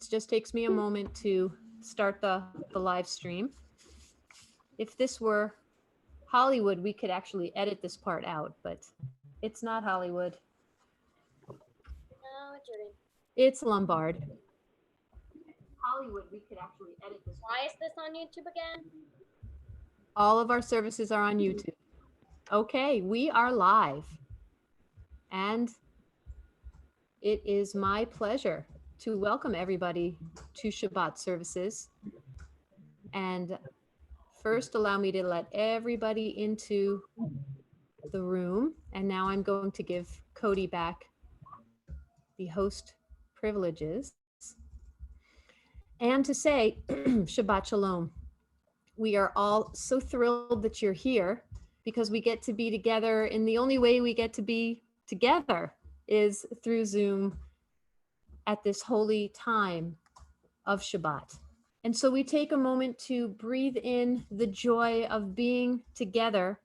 It just takes me a moment to start the live stream. If this were Hollywood, we could actually edit this part out, but it's not Hollywood. No, Judy. It's Lombard. Hollywood, we could actually edit this. Why is this on YouTube again? All of our services are on YouTube. Okay, we are live. And it is my pleasure to welcome everybody to Shabbat Services. And first, allow me to let everybody into the room. And now I'm going to give Cody back the host privileges. And to say, Shabbat Shalom. We are all so thrilled that you're here because we get to be together, and the only way we get to be together is through Zoom at this holy time of Shabbat. And so we take a moment to breathe in the joy of being together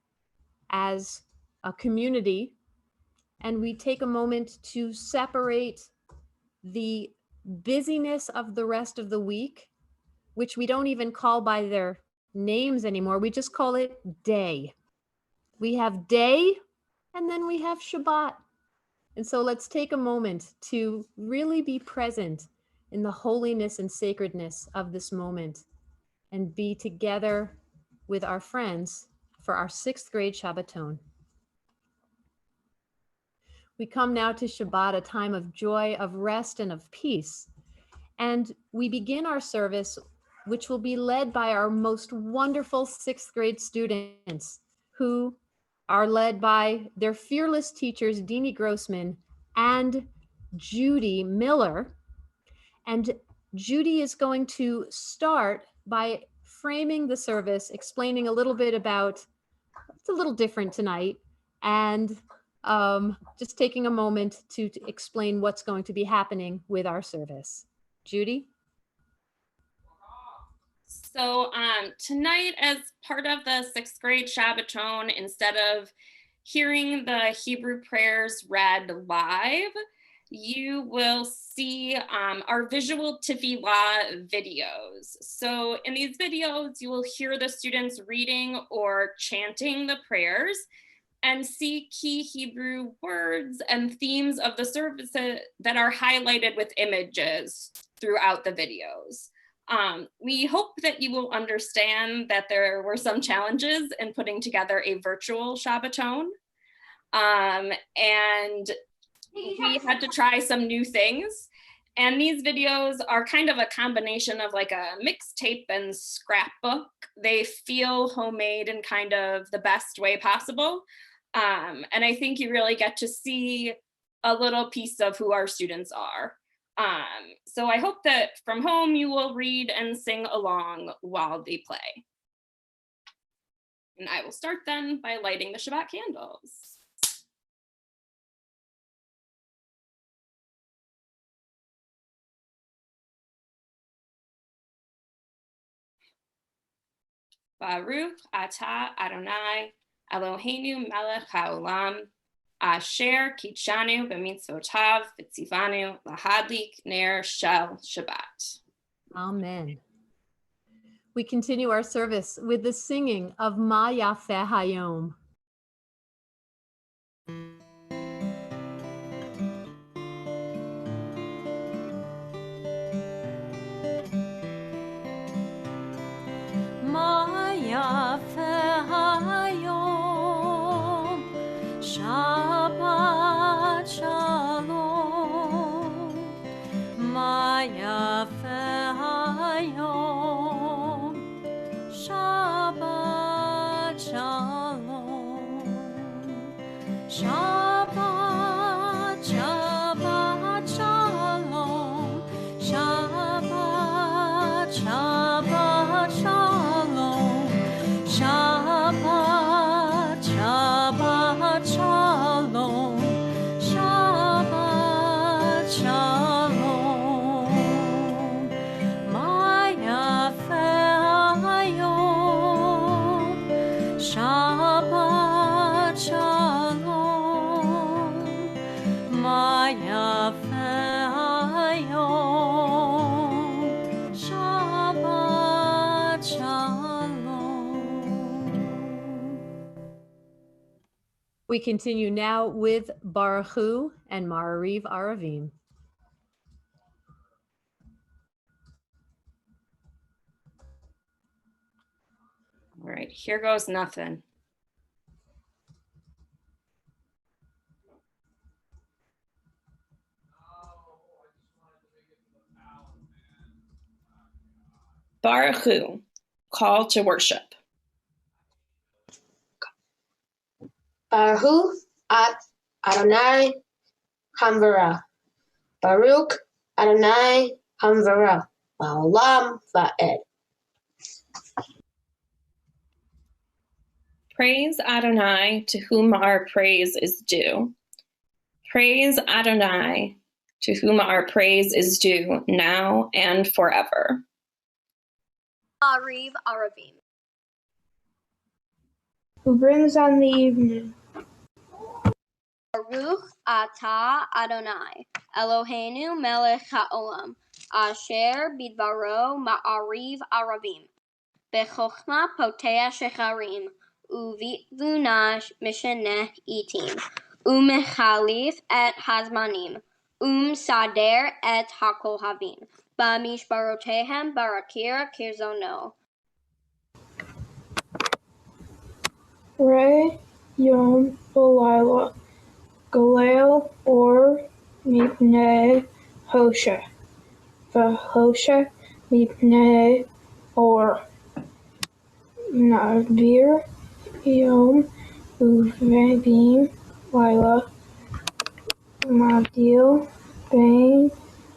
as a community, and we take a moment to separate the busyness of the rest of the week, which we don't even call by their names anymore. We just call it day. We have day, and then we have Shabbat. And so let's take a moment to really be present in the holiness and sacredness of this moment and be together with our friends for our 6th grade Shabbaton. We come now to Shabbat, a time of joy, of rest, and of peace. And we begin our service, which will be led by our most wonderful 6th grade students, who are led by their fearless teachers, Deanie Grossman and Judy Miller. And Judy is going to start by framing the service, explaining a little bit about, it's a little different tonight, and just taking a moment to explain what's going to be happening with our service. Judy? So tonight, as part of the 6th grade Shabbaton, instead of hearing the Hebrew prayers read live, you will see our visual tefillah videos. So in these videos, you will hear the students reading or chanting the prayers and see key Hebrew words and themes of the services that are highlighted with images throughout the videos. We hope that you will understand that there were some challenges in putting together a virtual Shabbaton. And we had to try some new things. And these videos are kind of a combination of like a mixtape and scrapbook. They feel homemade in kind of the best way possible. And I think you really get to see a little piece of who our students are. So I hope that from home you will read and sing along while they play. And I will start then by lighting the Shabbat candles. Baruch atah Adonai Eloheinu melech haolam asher kitshanu b'mitzvotav v'tzivanu lahadlik ner shel Shabbat. Amen. We continue our service with the singing of Ma Yafeh Hayom. Ma Yafeh Hayom, Shabbat Shalom. Ma Yafeh Hayom, Shabbat Shalom. Shabbat, Shabbat Shalom. Shabbat, Shabbat Shalom. Shabbat, Shabbat Shalom. Shabbat Shalom. Ma Yafeh Hayom. Shabbat Shalom. Ma Yafeh Hayom. We continue now with Baruch Hu and Ma'ariv Aravim. All right, here goes nothing. Baruch Hu, call to worship. Baruch at Adonai Hamvara. Baruch Adonai Hamvara. Ba'olam va'ed. Praise Adonai, to whom our praise is due. Praise Adonai, to whom our praise is due, now and forever. Ma'ariv Aravim. Who brings on the evening. Baruch atah Adonai, Eloheinu melech haolam, asher bidvaro ma'ariv aravim, bechokma potea shecharim, uvitvuna misheneh itim, umechalif et hazmanim, sader et hakohavim, bamishbarotehem barakir kirzono. Re Yom Belila, Galil or Mipnei Hoshe, Vahoshe Mipnei or Navir Yom Uvebim Lila, Madil Bain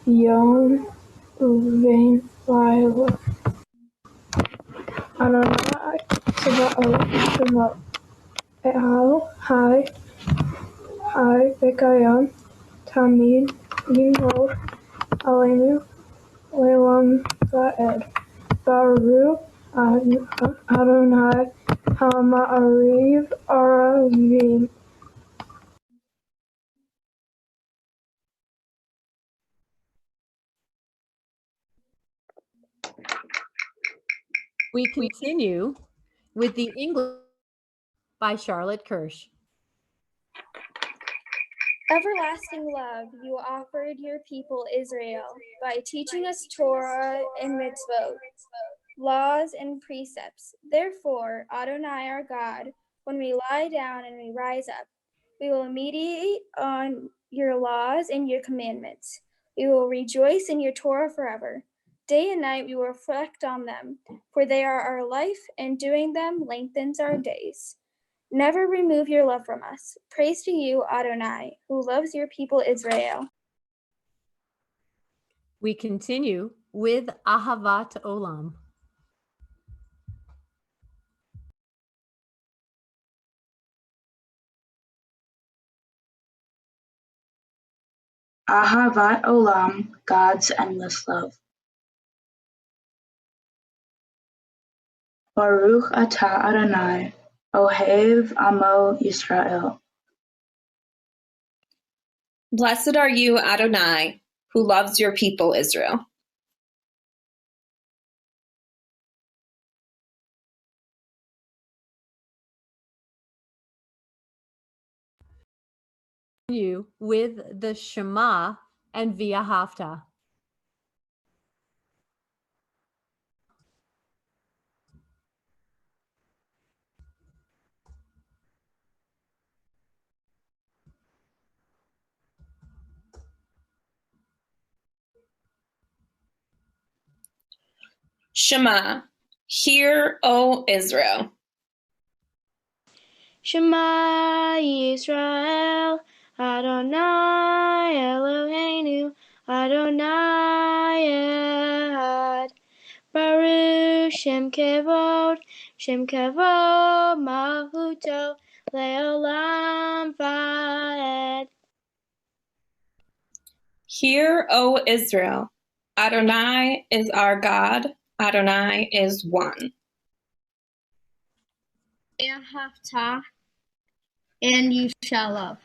Yom Uvein Lila. Adonai Sabaoth Shemot. Ehal, Hai, Bekayam, Tamid, Yimhod, Aleinu, Lelam, Va'ed, Baruch, Adonai, Ha'ma'ariv, Aravim. We continue with the English by Charlotte Kirsch. Everlasting love, you offered your people Israel by teaching us Torah and mitzvot, laws and precepts. Therefore, Adonai our God, when we lie down and we rise up, we will meditate on your laws and your commandments. We will rejoice in your Torah forever. Day and night we will reflect on them, for they are our life, and doing them lengthens our days. Never remove your love from us. Praise to you, Adonai, who loves your people Israel. We continue with Ahavat Olam. Ahavat Olam, God's endless love. Baruch atah Adonai, Ohev Amo Yisrael. Blessed are you, Adonai, who loves your people Israel. You with the Shema and V'ahavta. Shema, hear, O Israel. Shema Yisrael, Adonai Eloheinu, Adonai Echad. Baruch Shem Kevod Malchuto, Leolam Vaed. Hear, O Israel, Adonai is our God, Adonai is one. Ve'ahavta, and you shall love.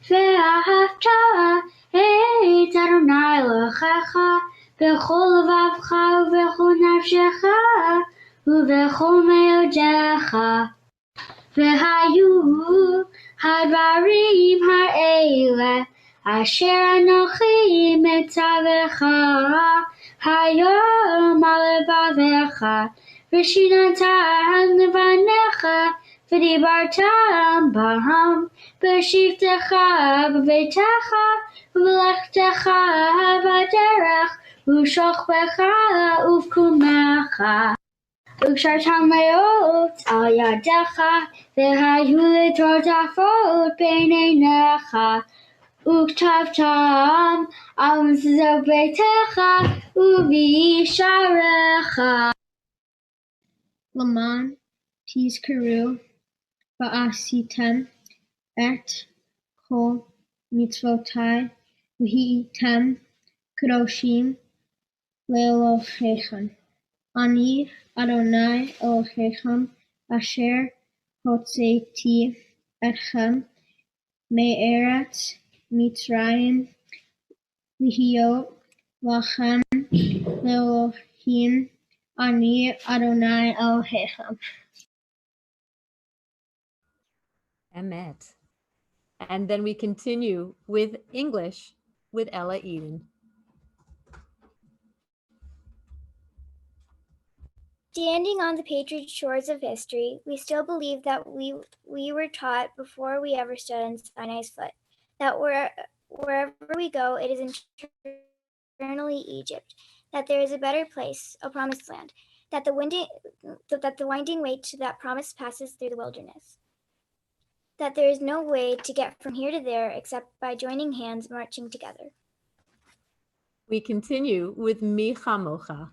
Ve'ahavta et Adonai Elohecha b'chol levavcha u'b'chol nafshecha u'b'chol me'odecha. והיו הדברים האלה אשר אנוכי מצווך היום על לבביך ושיננתם לבניך ודיברת בהם בשבתך בביתך ובלכתך בדרך ושוכבך ובקומך וקשרתם להיות על ידך והיו לטוטפות בין עיניך וכתבתם על מזוזות ביתך ובשעריך. למען תזכרו ועשיתם את כל מצוותי והייתם קדושים לאלוהיכם. אני אדוני אלוהיכם אשר הוצאתי אתכם מארץ מצרים להיות לכם לאלוהים. אני אדוני אלוהיכם. Emet. And then we continue with English with Ella Eden. Standing on the patriot shores of history, we still believe that we were taught before we ever stood on Sinai's foot, that wherever we go, it is eternally Egypt, that there is a better place, a promised land, that the winding way to that promise passes through the wilderness, that there is no way to get from here to there except by joining hands, marching together. We continue with Mi Chamocha.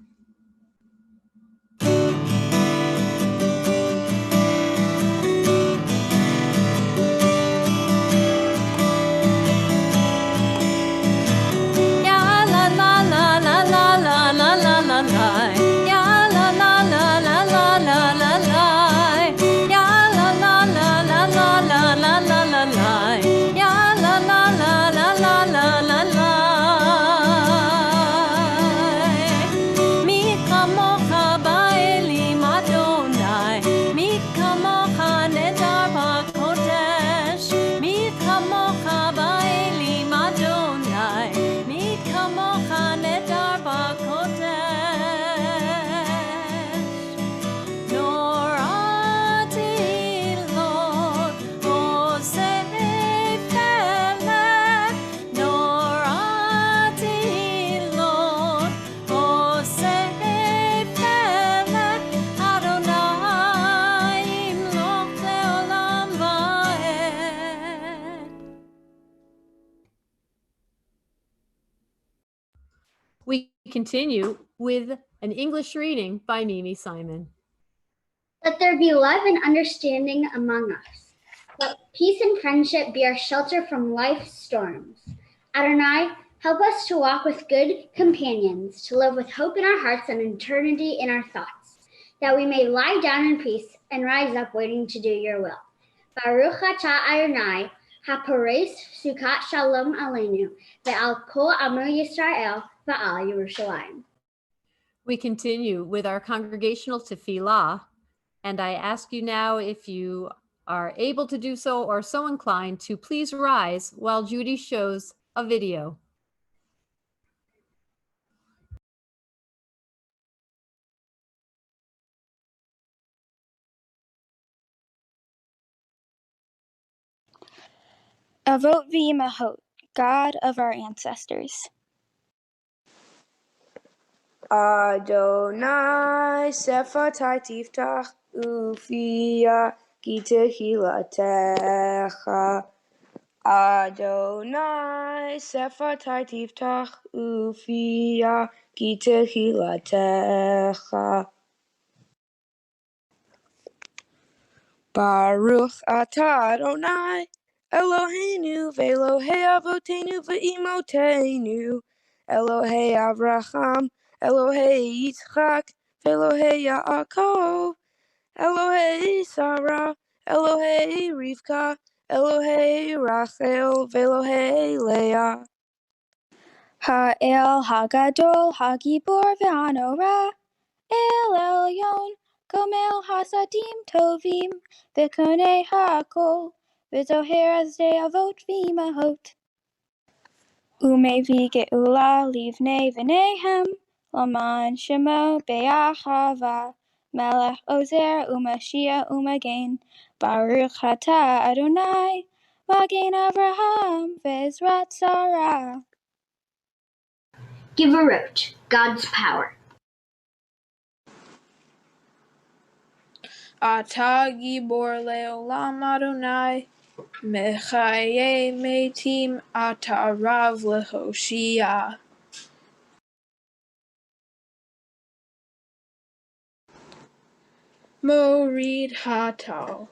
We continue with an English reading by Mimi Simon. Let there be love and understanding among us. Let peace and friendship be our shelter from life's storms. Adonai, help us to walk with good companions, to live with hope in our hearts and eternity in our thoughts, that we may lie down in peace and rise up waiting to do your will. Baruch atah Adonai, hapores sukat shalom aleinu, ve'al kol amo Yisrael, ve'al Yerushalayim. We continue with our congregational tefillah, and I ask you now, if you are able to do so or so inclined, to please rise while Judy shows a video. Avot v'imahot, God of our ancestors. Adonai sefatai tiftach ufia ki tehilatecha. Adonai sefatai tiftach ufia ki tehilatecha. Baruch atah Adonai Eloheinu ve'Elohei avotenu ve'imotenu Elohei Avraham Elohei Yitzchak ve'Elohei Yaakov Elohei Sarah Elohei Rivka Elohei Rachel ve'Elohei Leah. Ha'el Hagadol Hagibor ve'Hanora El Elyon Gomel hasadim tovim, v'konei ha'akol, v'zoher azdei avot v'imahot. Umevi ge'ula livnei v'nehem, laman shemo be'ahava, melech ozer u'mashiach u'magen, Baruch atah Adonai, Magen Avraham v'Ezrat Sarah. Giverot, God's power. Ata gibor leolam Adonai, mechaye metim ata rav lehoshia. Morid hatal,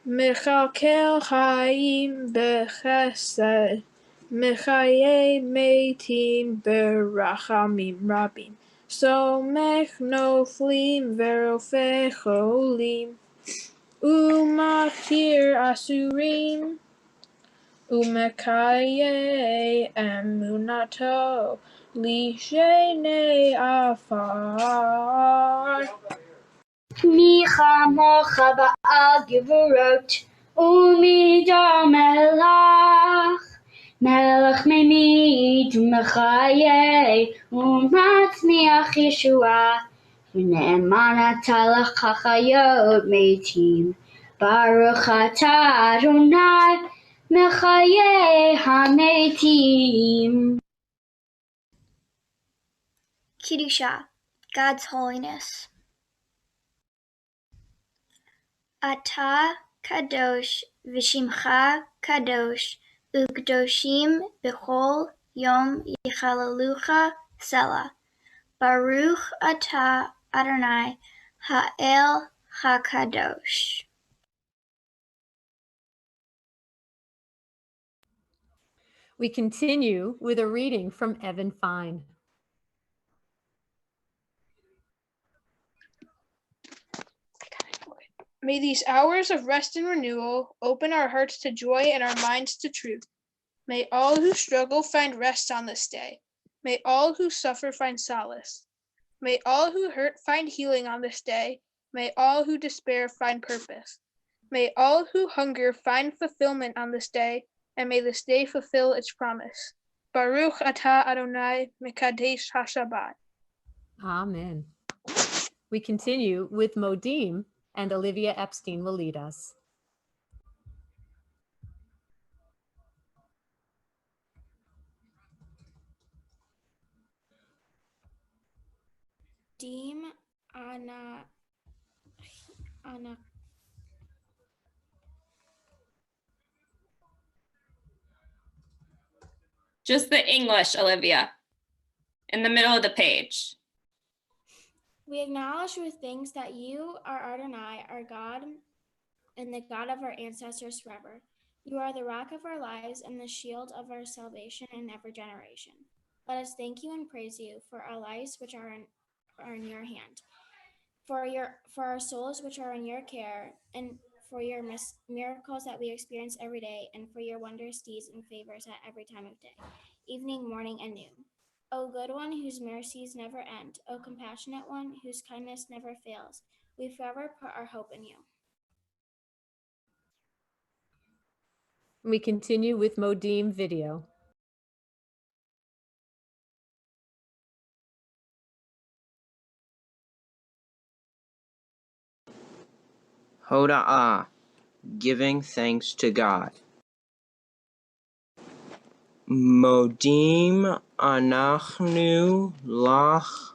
mechalkel chaim bechesed, mechaye metim berachamim rabim. Somech noflim verofe cholim, umatir asurim, umekaye emunato, lishene afar. Mi chamocha ba'al giverot, umidor melach. Melech memid u'mechaye, u'matzmiach Yeshua. V'ne'eman atah l'chachayot metim. Baruch atah Adonai, mechaye hametim. Kiddusha, God's holiness. Atah kadosh v'shimcha kadosh, u'kdoshim b'chol yom yichalelucha Selah. Baruch atah Adonai ha'el hakadosh. We continue with a reading from Evan Fine. May these hours of rest and renewal open our hearts to joy and our minds to truth. May all who struggle find rest on this day. May all who suffer find solace. May all who hurt find healing on this day. May all who despair find purpose. May all who hunger find fulfillment on this day, and may this day fulfill its promise. Baruch atah Adonai mekadesh haShabbat. Amen. We continue with Modim, and Olivia Epstein will lead us. Dim ana Just the English, Olivia, in the middle of the page. We acknowledge with thanks that you are Adonai, our God, and the God of our ancestors forever. You are the rock of our lives and the shield of our salvation in every generation. Let us thank you and praise you for our lives which are in your hand, for our souls which are in your care, and for your miracles that we experience every day, and for your wondrous deeds and favors at every time of day, evening, morning, and noon. O good one whose mercies never end, O compassionate one whose kindness never fails, we forever put our hope in you. We continue with Modim video. Hoda'ah, giving thanks to God. Modim anachnu lach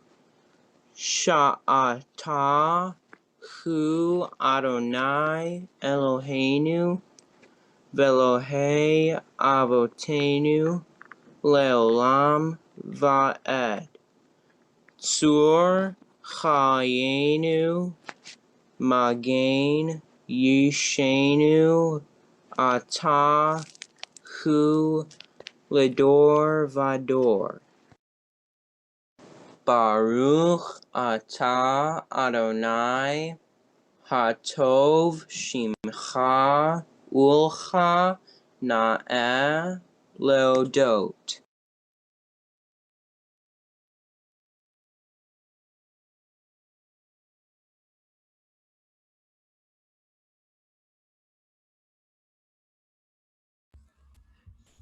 sha'ata hu Adonai Eloheinu ve'Elohei avotenu le'olam va'ed. Tzur chayenu Magen Yishenu Atah Hu Ledor Vador. Baruch Atah Adonai Hatov Shimcha Ulcha Na'eh Leodot.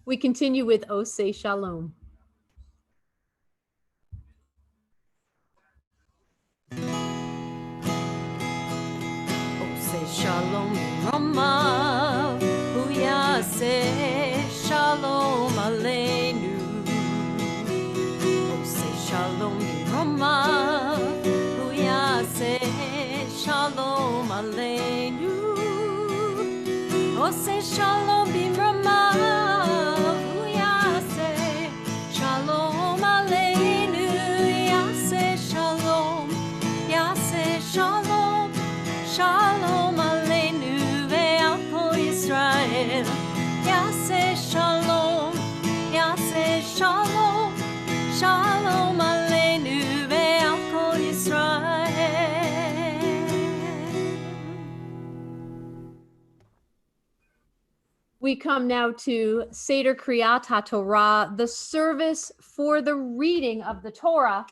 We continue with Ose Shalom. Ose Shalom Rama, Hu Yaseh Shalom Aleinu. Ose Shalom Rama, Hu Yaseh Shalom Aleinu. Ose Shalom Rama, Hu Yaseh Shalom Aleinu. Yaseh Shalom, Yaseh Shalom. Shalom Aleinu ve'al kol Yisrael. Yaseh Shalom, Yaseh Shalom. Shalom Aleinu ve'al kol Yisrael. We come now to Seder Kriyat HaTorah, the service for the reading of the Torah.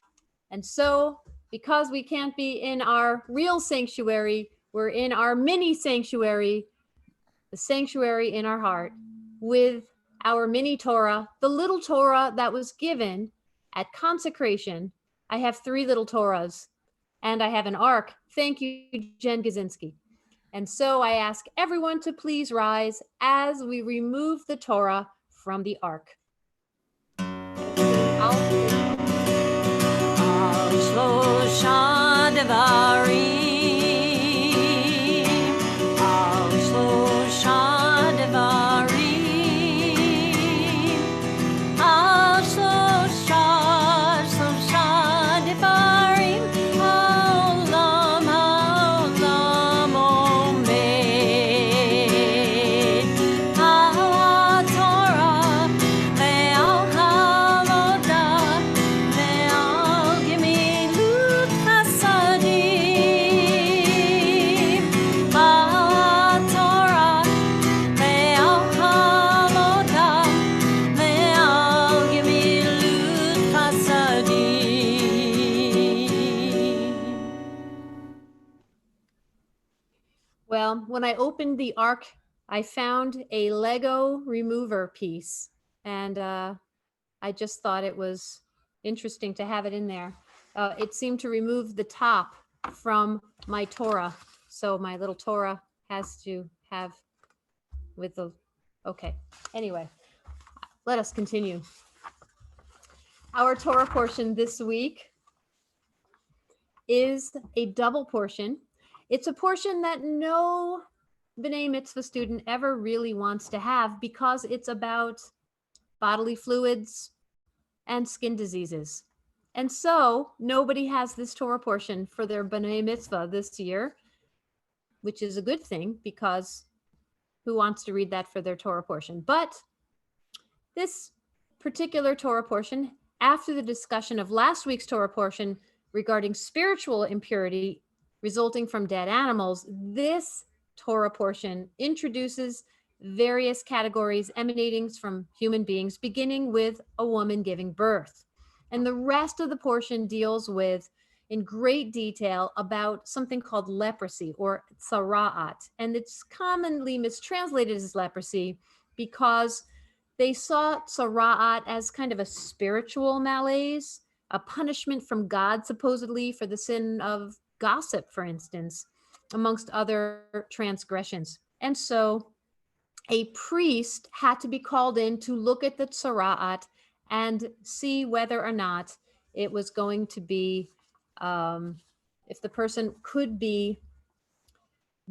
And so, because we can't be in our real sanctuary, we're in our mini sanctuary, the sanctuary in our heart, with our mini Torah, the little Torah that was given at consecration. I have 3 little Torahs, and I have an ark. Thank you, Jen Gazinski. And so I ask everyone to please rise as we remove the Torah from the ark. Shlosha devarim, al shlosha devarim, al shlosha devarim, haolam omed, al Torah ve'al havodah ve'al gemilut chasadim, al Torah ve'al havodah ve'al gemilut chasadim. Well, when I opened the ark, I found a Lego remover piece, and I just thought it was interesting to have it in there. It seemed to remove the top from my Torah, so my little Torah has to have with the, okay. Anyway, let us continue. Our Torah portion this week is a double portion. It's a portion that no B'nai Mitzvah student ever really wants to have because it's about bodily fluids and skin diseases. And so nobody has this Torah portion for their B'nai Mitzvah this year, which is a good thing because who wants to read that for their Torah portion? But this particular Torah portion, after the discussion of last week's Torah portion regarding spiritual impurity resulting from dead animals, this Torah portion introduces various categories emanating from human beings, beginning with a woman giving birth. And the rest of the portion deals with, in great detail, about something called leprosy or tzara'at. And it's commonly mistranslated as leprosy because they saw tzara'at as kind of a spiritual malaise, a punishment from God, supposedly, for the sin of gossip, for instance, amongst other transgressions. And so a priest had to be called in to look at the tzara'at and see whether or not it was going to be, if the person could be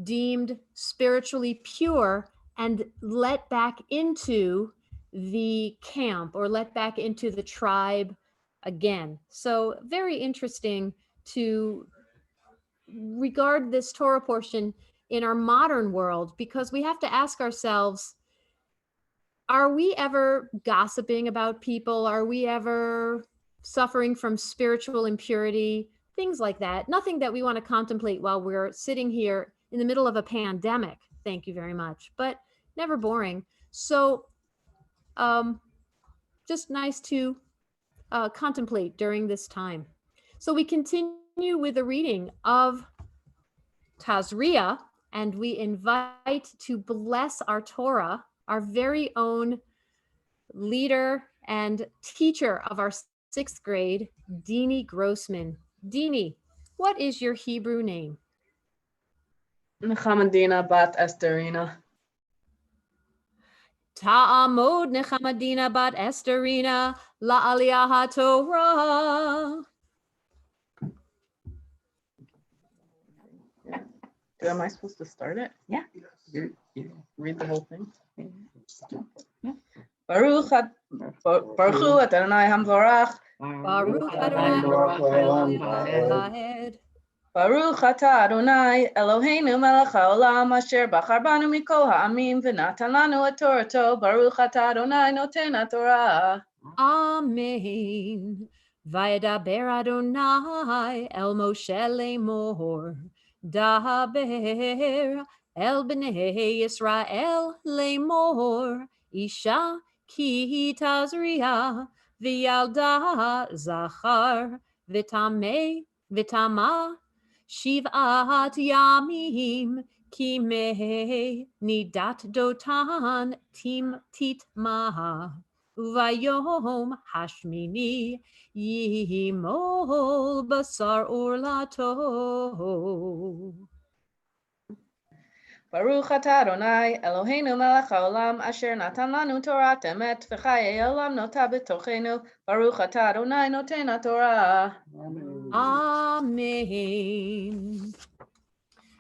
deemed spiritually pure and let back into the camp or let back into the tribe again. So very interesting to regard this Torah portion in our modern world, because we have to ask ourselves, are we ever gossiping about people? Are we ever suffering from spiritual impurity? Things like that. Nothing that we want to contemplate while we're sitting here in the middle of a pandemic. Thank you very much. But never boring. So just nice to contemplate during this time. So we continue with a reading of Tazria, and we invite to bless our Torah, our very own leader and teacher of our 6th grade, Deanie Grossman. Deanie, what is your Hebrew name? Nechamadina bat Esterina. Ta'amod Nechamadina bat Esterina la'aliyah haTorah. Am I supposed to start it? Yeah. Read the whole thing. Baruch Hu Adonai Hamvarach. Baruch Adonai Olam Vaed. Baruch Atah Adonai Eloheinu melech haolam asher bachar banu mikol ha'amim v'natan lanu et Torato. Baruch Atah Adonai noten haTorah. Amen. Vayedaber Adonai el Moshe lemor. Daber el bnei Yisrael lemor. Isha ki tazria v'yalda zachar v'tama shiv'at yamim ki mei nidat dotan tim titma. Uvayom hashmini yimol basar orlato. Baruch Atah Adonai Eloheinu melech haolam asher natan lanu Torat emet v'chayei olam nota b'tochenu. Baruch Atah Adonai noten haTorah. Amen.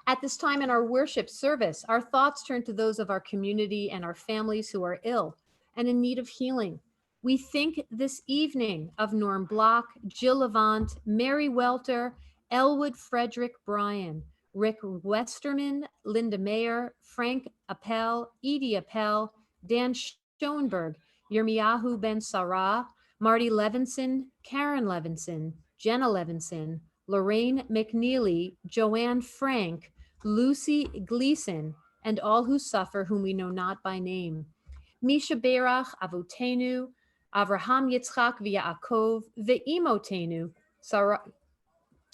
At this time in our worship service, our thoughts turn to those of our community and our families who are ill and in need of healing. We think this evening of Norm Block, Jill Levant, Mary Welter, Elwood Frederick Bryan, Rick Westerman, Linda Mayer, Frank Appel, Edie Appel, Dan Schoenberg, Yirmiyahu Ben Sarah, Marty Levinson, Karen Levinson, Jenna Levinson, Lorraine McNeely, Joanne Frank, Lucy Gleason, and all who suffer whom we know not by name. Misha Berach, Avotenu, Avraham Yitzchak v'Yaakov, ve'imotenu, Sarah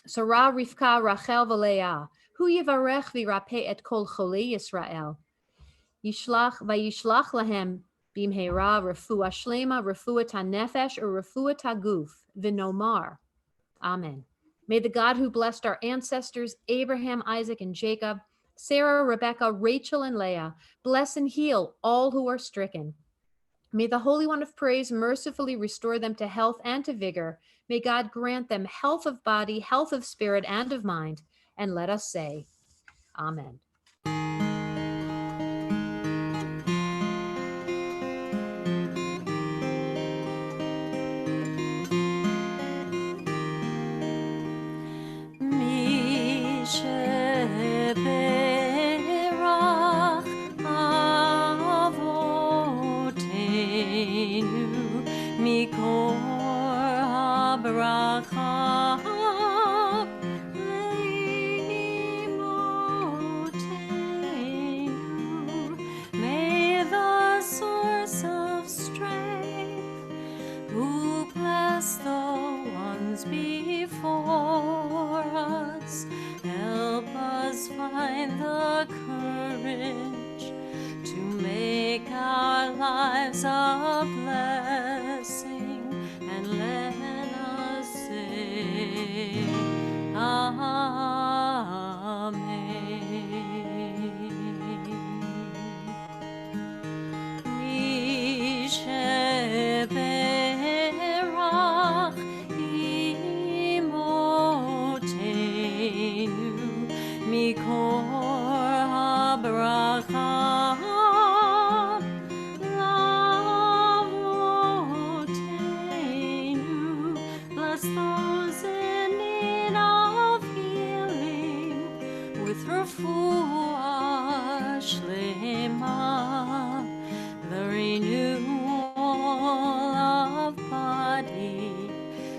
Rivka, Rachel v'Leah, hu yivarech v'irapeh et kol cholei Yisrael. Vayishlach lahem bimheira refuah shlema, refuah tanefesh, or refuah taguf, v'nomar. Amen. May the God who blessed our ancestors, Abraham, Isaac, and Jacob, Sarah, Rebecca, Rachel, and Leah, bless and heal all who are stricken. May the Holy One of Praise mercifully restore them to health and to vigor. May God grant them health of body, health of spirit, and of mind. And let us say, Amen. May the source of strength, who blessed the ones before us, help us find the courage to make our lives a blessing, and let us say, Amen. Misheberach imotenu mikor habracha lavotenu. Bless those in need of healing with refuah shlema, the renewal of body,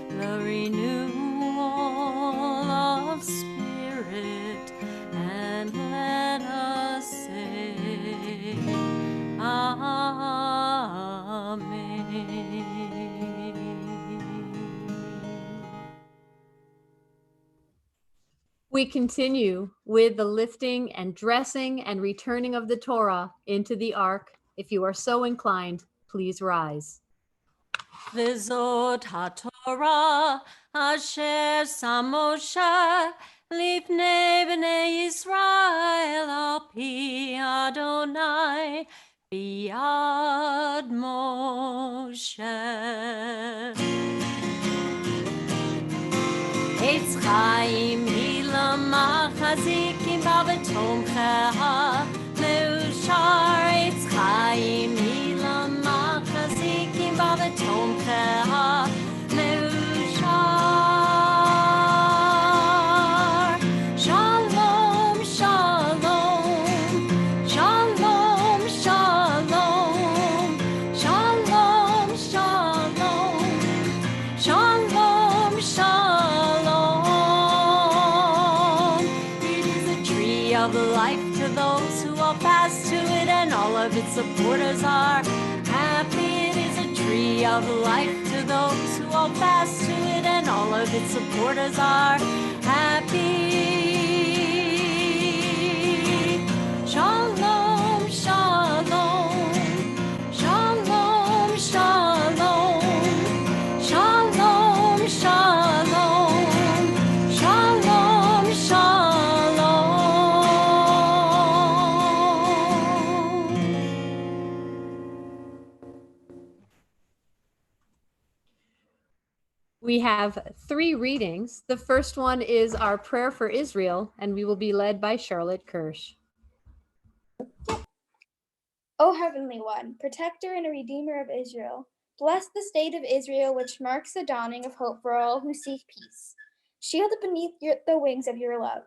the renewal of spirit, and let us say, Amen. We continue with the lifting and dressing and returning of the Torah into the ark. If you are so inclined, please rise. V'zot haTorah asher sam Moshe lifnei b'nei Yisrael al pi Adonai biyad Moshe. Eitz chaim hi lamachazikim ba v'tomcheha meushar. Eitz chaim hi lamachazikim ba v'tomcheha meushar. Shalom, shalom, shalom, shalom, shalom, shalom, shalom, shalom. It is a tree of life to those who all pass to it, and all of its supporters are happy. It is a tree of life to those who all pass to it, and all of its supporters are happy. Shalom, shalom, shalom, shalom, shalom, shalom, shalom, shalom. We have 3 readings. The first one is our prayer for Israel, and we will be led by Charlotte Kirsch. O Heavenly One, protector and a redeemer of Israel, bless the state of Israel, which marks the dawning of hope for all who seek peace. Shield it beneath the wings of your love.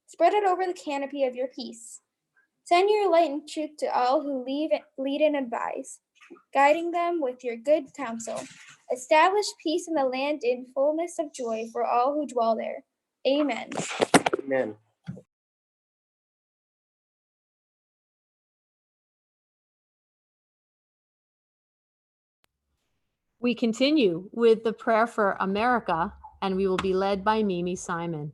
Spread it over the canopy of your peace. Send your light and truth to all who lead and advise, guiding them with your good counsel. Establish peace in the land in fullness of joy for all who dwell there. Amen. Amen. We continue with the prayer for America, and we will be led by Mimi Simon.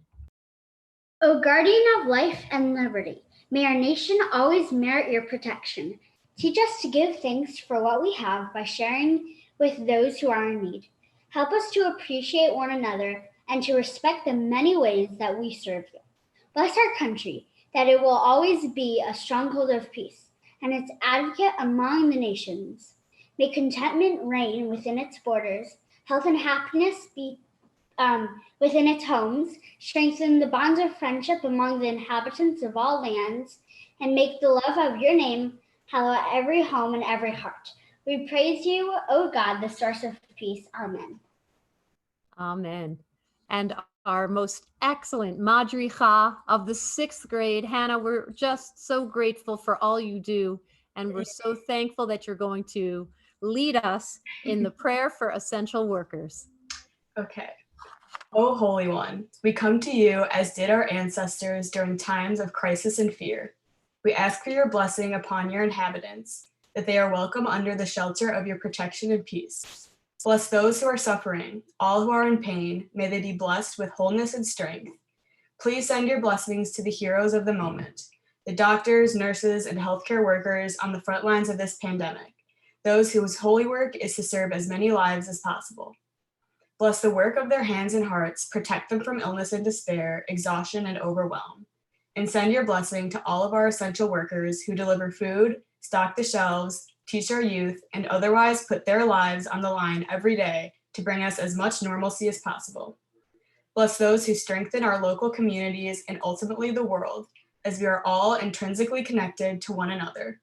O guardian of life and liberty, may our nation always merit your protection. Teach us to give thanks for what we have by sharing with those who are in need. Help us to appreciate one another and to respect the many ways that we serve you. Bless our country, that it will always be a stronghold of peace and its advocate among the nations. May contentment reign within its borders, health and happiness be within its homes, strengthen the bonds of friendship among the inhabitants of all lands, and make the love of your name hallow every home and every heart. We praise you, O God, the source of peace. Amen. Amen. And our most excellent Madricha of the 6th grade, Hannah, we're just so grateful for all you do. And we're so thankful that you're going to lead us in the prayer for essential workers. Okay. O Holy One, we come to you as did our ancestors during times of crisis and fear. We ask for your blessing upon your inhabitants, that they are welcome under the shelter of your protection and peace. Bless those who are suffering, all who are in pain, may they be blessed with wholeness and strength. Please send your blessings to the heroes of the moment, the doctors, nurses, and healthcare workers on the front lines of this pandemic, those whose holy work is to serve as many lives as possible. Bless the work of their hands and hearts, protect them from illness and despair, exhaustion and overwhelm. And send your blessing to all of our essential workers who deliver food, stock the shelves, teach our youth, and otherwise put their lives on the line every day to bring us as much normalcy as possible. Bless those who strengthen our local communities and ultimately the world, as we are all intrinsically connected to one another.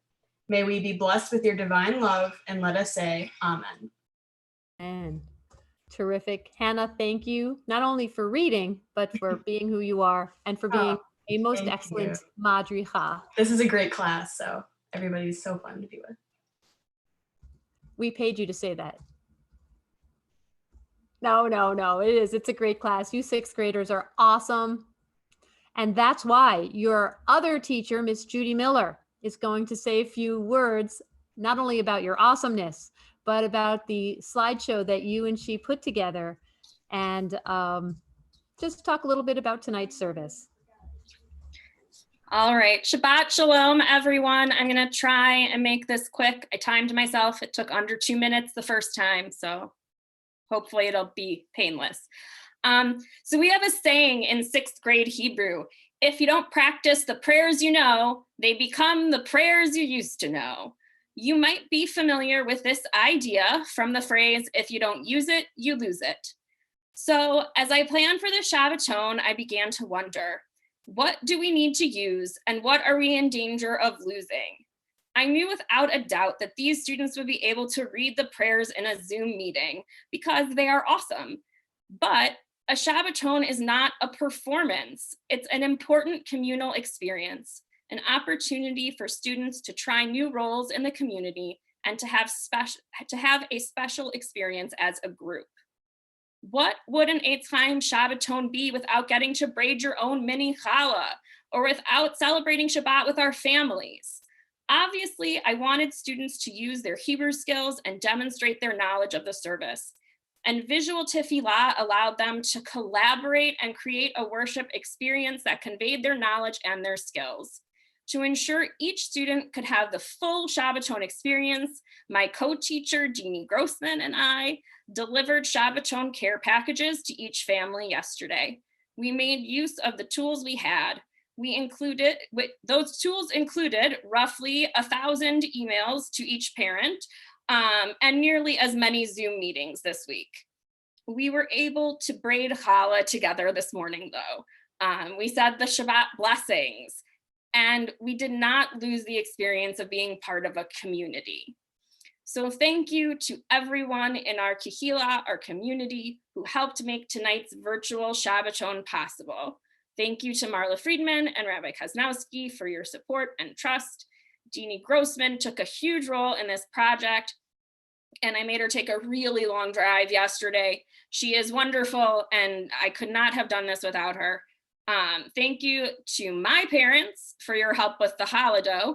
May we be blessed with your divine love, and let us say, Amen. And terrific. Hannah, thank you not only for reading, but for being who you are and for being a most excellent Madricha. This is a great class, so everybody's so fun to be with. We paid you to say that. No, it is. It's a great class. You 6th graders are awesome. And that's why your other teacher, Miss Judy Miller, is going to say a few words, not only about your awesomeness, but about the slideshow that you and she put together, and just talk a little bit about tonight's service. All right, Shabbat Shalom, everyone. I'm gonna try and make this quick. I timed myself. It took under 2 minutes the first time, so hopefully it'll be painless. So we have a saying in 6th grade Hebrew: if you don't practice the prayers you know, they become the prayers you used to know. You might be familiar with this idea from the phrase, if you don't use it, you lose it. So as I planned for the Shabbaton, I began to wonder, what do we need to use and what are we in danger of losing? I knew without a doubt that these students would be able to read the prayers in a Zoom meeting because they are awesome. But a Shabbaton is not a performance. It's an important communal experience, an opportunity for students to try new roles in the community and to have a special experience as a group. What would an Eitz Chaim Shabbaton be without getting to braid your own mini challah, or without celebrating Shabbat with our families? Obviously, I wanted students to use their Hebrew skills and demonstrate their knowledge of the service. And visual tefillah allowed them to collaborate and create a worship experience that conveyed their knowledge and their skills. To ensure each student could have the full Shabbaton experience, my co-teacher, Jeannie Grossman, and I delivered Shabbaton care packages to each family yesterday. We made use of the tools we had. Those tools included roughly 1,000 emails to each parent and nearly as many Zoom meetings this week. We were able to braid challah together this morning though. We said the Shabbat blessings, and we did not lose the experience of being part of a community. So thank you to everyone in our Kehillah, our community, who helped make tonight's virtual Shabbaton possible. Thank you to Marla Friedman and Rabbi Kaznowski for your support and trust. Jeannie Grossman took a huge role in this project, and I made her take a really long drive yesterday. She is wonderful, and I could not have done this without her. Thank you to my parents for your help with the holiday.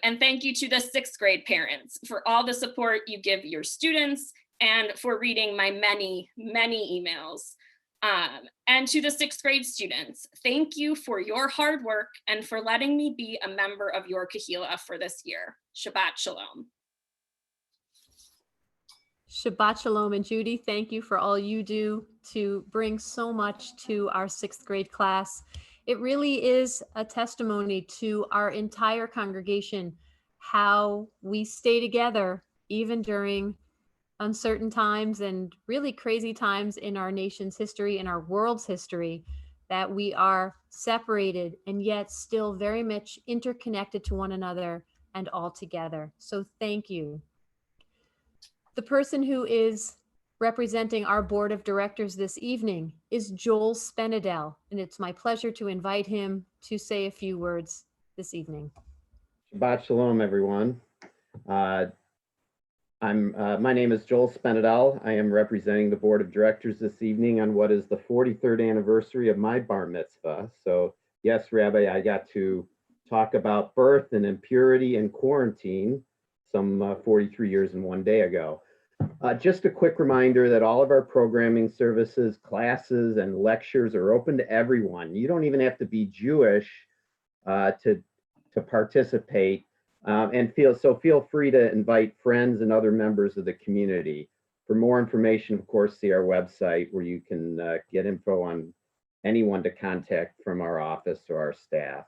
And thank you to the 6th grade parents for all the support you give your students and for reading my many, many emails. And to the 6th grade students, thank you for your hard work and for letting me be a member of your Kehillah for this year. Shabbat Shalom. Shabbat Shalom. And Judy, thank you for all you do to bring so much to our 6th grade class. It really is a testimony to our entire congregation, how we stay together even during uncertain times and really crazy times in our nation's history, in our world's history, that we are separated and yet still very much interconnected to one another and all together. So thank you. The person who is representing our board of directors this evening is Joel Spenedel, and it's my pleasure to invite him to say a few words this evening. Shabbat Shalom, everyone. My name is Joel Spenedel. I am representing the board of directors this evening on what is the 43rd anniversary of my bar mitzvah. So yes, Rabbi, I got to talk about birth and impurity and quarantine some 43 years and 1 day ago. Just a quick reminder that all of our programming services, classes, and lectures are open to everyone. You don't even have to be Jewish to participate, and feel free to invite friends and other members of the community. For more information, of course, see our website where you can get info on anyone to contact from our office or our staff.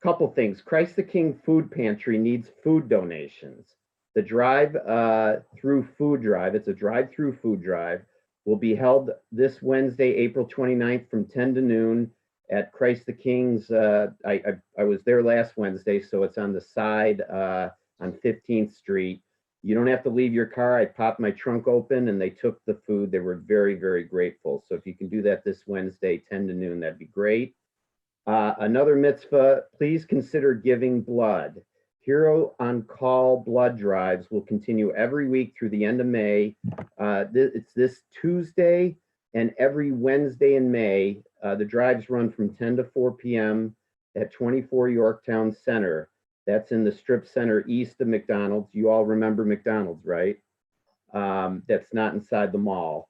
Couple things. Christ the King Food Pantry needs food donations. The drive-through food drive, it's a drive-through food drive, will be held this Wednesday, April 29th from 10 to noon at Christ the King's. I was there last Wednesday, so it's on the side on 15th Street. You don't have to leave your car. I popped my trunk open and they took the food. They were very, very grateful. So if you can do that this Wednesday, 10 to noon, that'd be great. Another mitzvah, please consider giving blood. Hero on Call blood drives will continue every week through the end of May. It's this Tuesday and every Wednesday in May. The drives run from 10 to 4 p.m. at 24 Yorktown Center. That's in the Strip Center east of McDonald's. You all remember McDonald's, right? That's not inside the mall.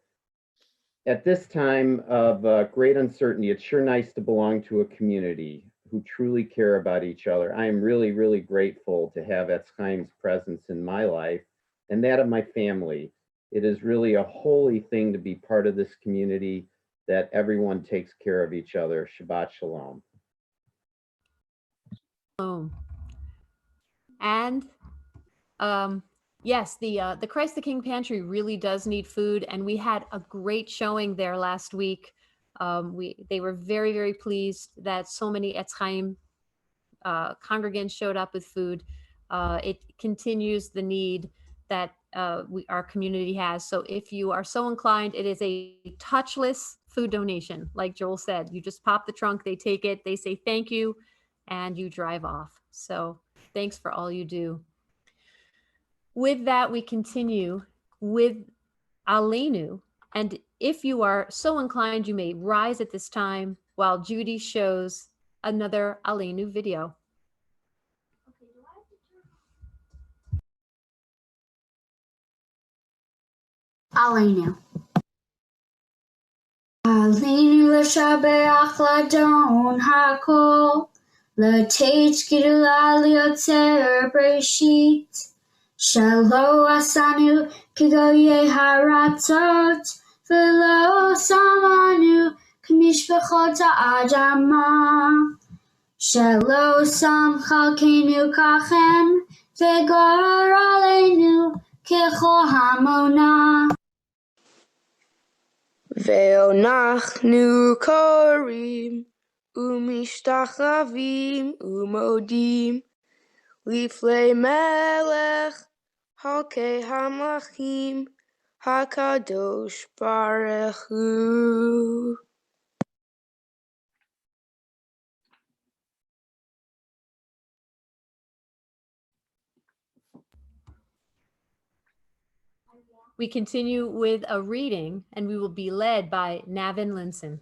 At this time of great uncertainty, it's sure nice to belong to a community who truly care about each other. I am really, really grateful to have Etz Chaim's presence in my life and that of my family. It is really a holy thing to be part of this community, that everyone takes care of each other. Shabbat Shalom. And yes, the Christ the King Pantry really does need food, and we had a great showing there last week. They were very, very pleased that so many Etz Chaim congregants showed up with food. It continues the need that our community has. So if you are so inclined, it is a touchless food donation. Like Joel said, you just pop the trunk, they take it, they say thank you, and you drive off. So thanks for all you do. With that, we continue with Aleinu. And if you are so inclined, you may rise at this time while Judy shows another Aleinu video. Aleinu. Aleinu l'shabeach l'adon hakol, l'teich gidula liotzer breshit, shelo asanu kigoye haratzot, v'lo samanu k'mishpachot ha'adama, shelo samchalkenu kachem, v'gor aleinu kechol hamona. ואנחנו קוראים ומשתחווים ומודים לפני מלך מלכי המלכים הקדוש ברוך הוא. We continue with a reading, and we will be led by Navin Linson.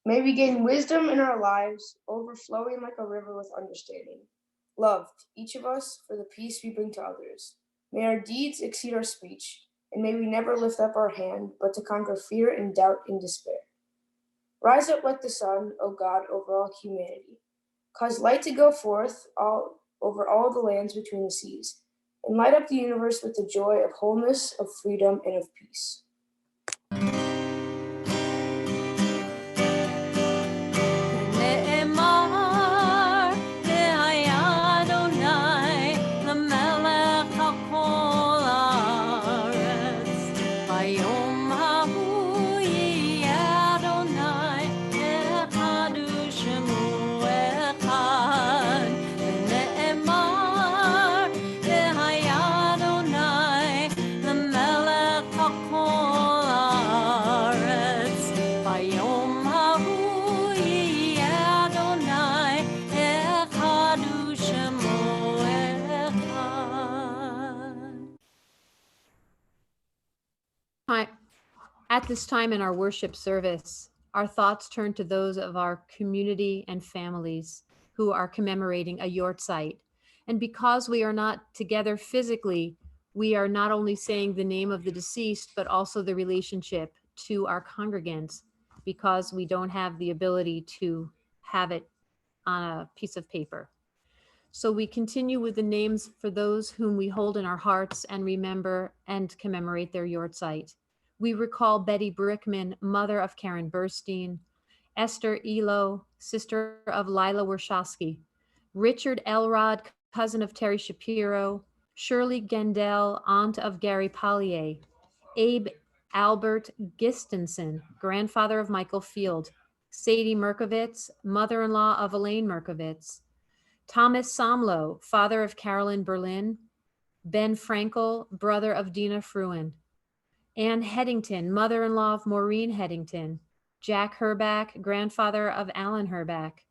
May we gain wisdom in our lives, overflowing like a river with understanding. Loved, each of us, for the peace we bring to others. May our deeds exceed our speech, and may we never lift up our hand, but to conquer fear and doubt and despair. Rise up like the sun, O God, over all humanity. Cause light to go forth over all the lands between the seas, and light up the universe with the joy of wholeness, of freedom, and of peace. At this time in our worship service, our thoughts turn to those of our community and families who are commemorating a yortzeit. And because we are not together physically, we are not only saying the name of the deceased, but also the relationship to our congregants, because we don't have the ability to have it on a piece of paper. So we continue with the names for those whom we hold in our hearts and remember and commemorate their yortzeit. We recall Betty Brickman, mother of Karen Burstein, Esther Elo, sister of Lila Warshawski, Richard Elrod, cousin of Terry Shapiro, Shirley Gendel, aunt of Gary Pollier, Abe Albert Gistenson, grandfather of Michael Field, Sadie Merkovitz, mother-in-law of Elaine Merkovitz, Thomas Somlow, father of Carolyn Berlin, Ben Frankel, brother of Dina Fruin, Ann Headington, mother-in-law of Maureen Headington, Jack Herback, grandfather of Alan Herback,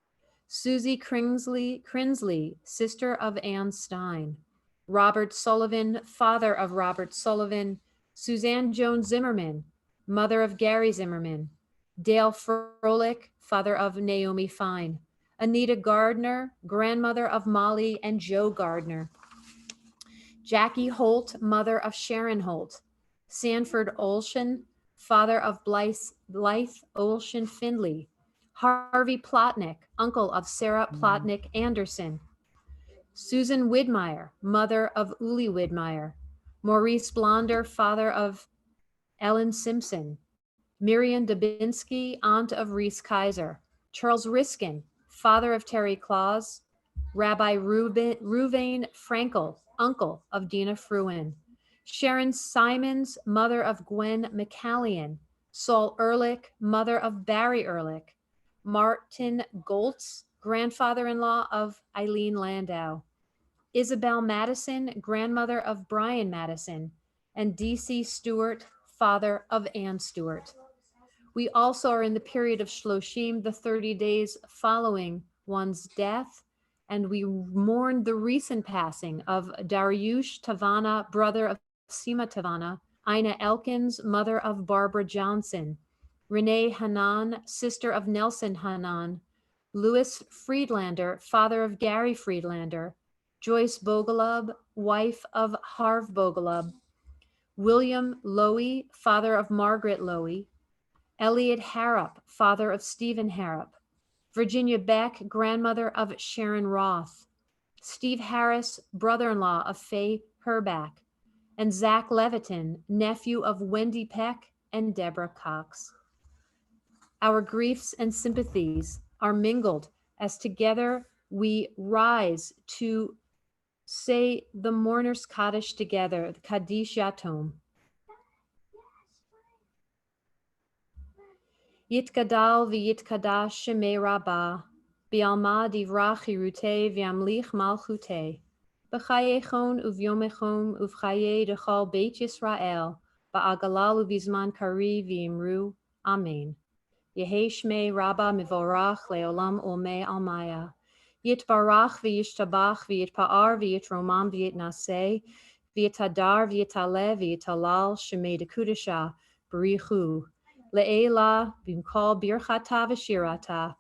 Susie Crinsley, sister of Ann Stein, Robert Sullivan, father of Robert Sullivan, Suzanne Jones Zimmerman, mother of Gary Zimmerman, Dale Froelich, father of Naomi Fine, Anita Gardner, grandmother of Molly and Joe Gardner, Jackie Holt, mother of Sharon Holt, Sanford Olshan, father of Blythe Olshan Findley. Harvey Plotnick, uncle of Sarah Plotnick Anderson. Susan Widmeyer, mother of Uli Widmeyer. Maurice Blonder, father of Ellen Simpson. Miriam Dubinsky, aunt of Reese Kaiser. Charles Riskin, father of Terry Claus. Rabbi Ruvain Frankel, uncle of Dina Fruin. Sharon Simons, mother of Gwen McCallion. Saul Ehrlich, mother of Barry Ehrlich. Martin Goltz, grandfather-in-law of Eileen Landau. Isabel Madison, grandmother of Brian Madison. And D.C. Stewart, father of Ann Stewart. We also are in the period of Shloshim, the 30 days following one's death, and we mourn the recent passing of Dariush Tavana, brother of Sima Tavana, Ina Elkins, mother of Barbara Johnson, Renee Hanan, sister of Nelson Hanan, Louis Friedlander, father of Gary Friedlander, Joyce Bogalub, wife of Harv Bogalub, William Lowy, father of Margaret Lowy, Elliot Harrop, father of Stephen Harrop, Virginia Beck, grandmother of Sharon Roth, Steve Harris, brother-in-law of Faye Herback, and Zach Levitin, nephew of Wendy Peck and Deborah Cox. Our griefs and sympathies are mingled as together we rise to say the mourner's Kaddish together, the Kaddish Yatom. Yitgadal v'yitkadash shemei rabbah, bi'alma divra chirutei v'yamlich malchutei, b'chayechon uv'yomechon uv'chaye dechal beit Yisrael, ba'agalal uv'izman kari v'imru, Amen. Yehi shmei rabbah mivorach leolam olmei almaya, yitbarach v'yishtabach v'yitpa'ar v'yitromam v'yitnaseh, v'yitadar v'yitaleh v'yitalal shemei dekudesha, b'richu, Le'ela bimkol birchata v'shirata,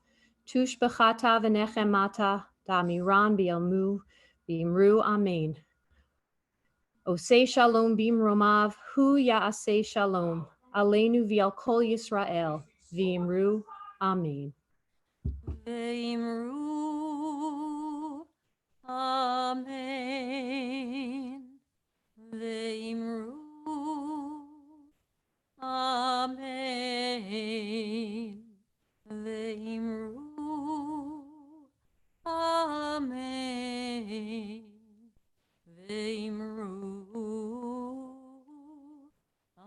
tushbechata v'nechemata, da'miran bi'elmu, b'imru amen. Osei shalom b'imromav, hu ya'asei shalom, aleinu v'al kol Yisrael, v'imru amen. V'imru amen. V'imru amen. V'imru amen. V'imru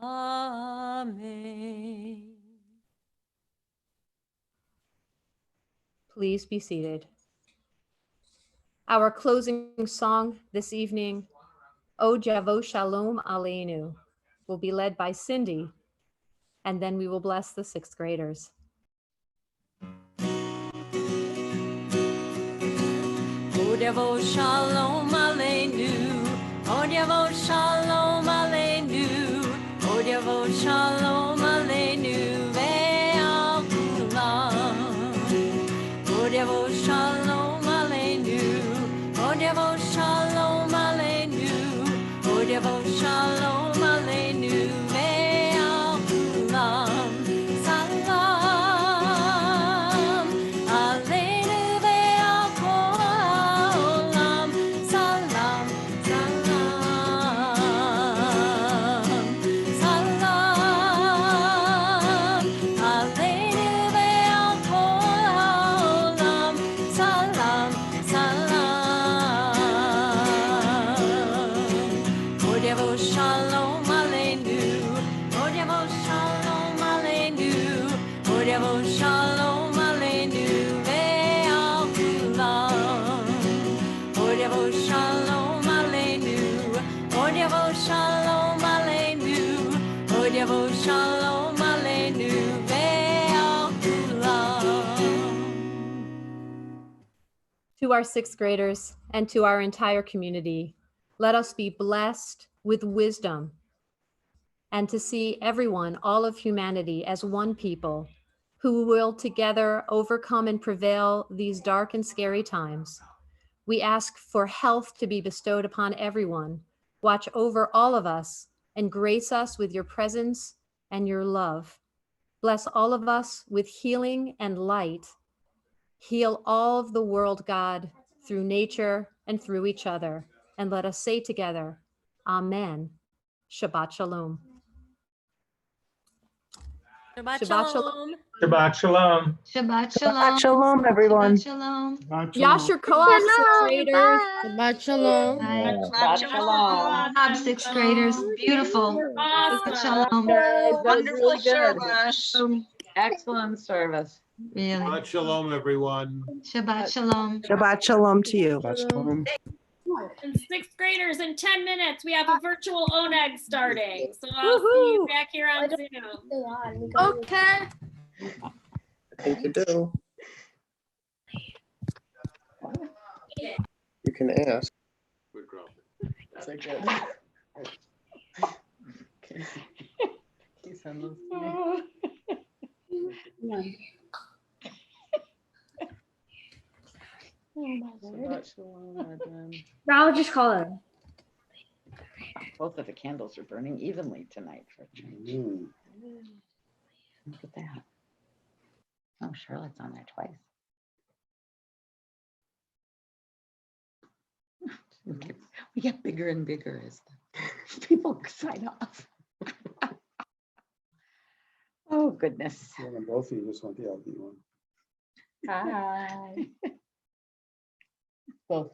amen. Please be seated. Our closing song this evening, O Javo Shalom Aleinu, will be led by Cindy, and then we will bless the sixth graders. O Javo Shalom Aleinu, O Javo Shalom Aleinu, O Javo Shalom Aleinu, ve'al kulam. O Javo Shalom Aleinu, O Javo Shalom Aleinu, O Javo Shalom Aleinu, ve'al kulam. Salam Aleinu ve'al kol ha'olam. Salam, salam, salam Aleinu ve'al kol ha'olam. Salam, salam. O Javo Shalom Aleinu, O Javo Shalom Aleinu, O Javo Shalom Aleinu, ve'al kulam. O Javo Shalom Aleinu, O Javo Shalom Aleinu, O Javo Shalom Aleinu, ve'al kulam. To our sixth graders and to our entire community, let us be blessed with wisdom and to see everyone, all of humanity, as one people who will together overcome and prevail these dark and scary times. We ask for health to be bestowed upon everyone. Watch over all of us and grace us with your presence and your love. Bless all of us with healing and light. Heal all of the world, God, through nature and through each other. And let us say together, Amen. Shabbat Shalom. Shabbat Shabbat shalom. Shabbat shalom. Shabbat Shabbat shalom, everyone. Shabbat shalom. Yasher Koach, sixth graders. Shabbat shalom. Shabbat shalom. Good job, sixth graders. Beautiful. Shabbat shalom. Guys, that was Wonderful really good. service. Excellent service. Really. Shabbat shalom, everyone. Shabbat shalom. Shabbat shalom to you. And sixth graders, in 10 minutes, we have a virtual ONEG starting. So I'll see you back here on Zoom. Okay. I think you do. You can ask. Okay. Can you send those to me? Shabbat shalom, Edwin. I'll just call her. Both of the candles are burning evenly tonight for a change. Look at that. Oh, Charlotte's on there twice. We get bigger and bigger as the people sign off. Oh, goodness. Yeah, and both of you just want the LD one. Hi. Both.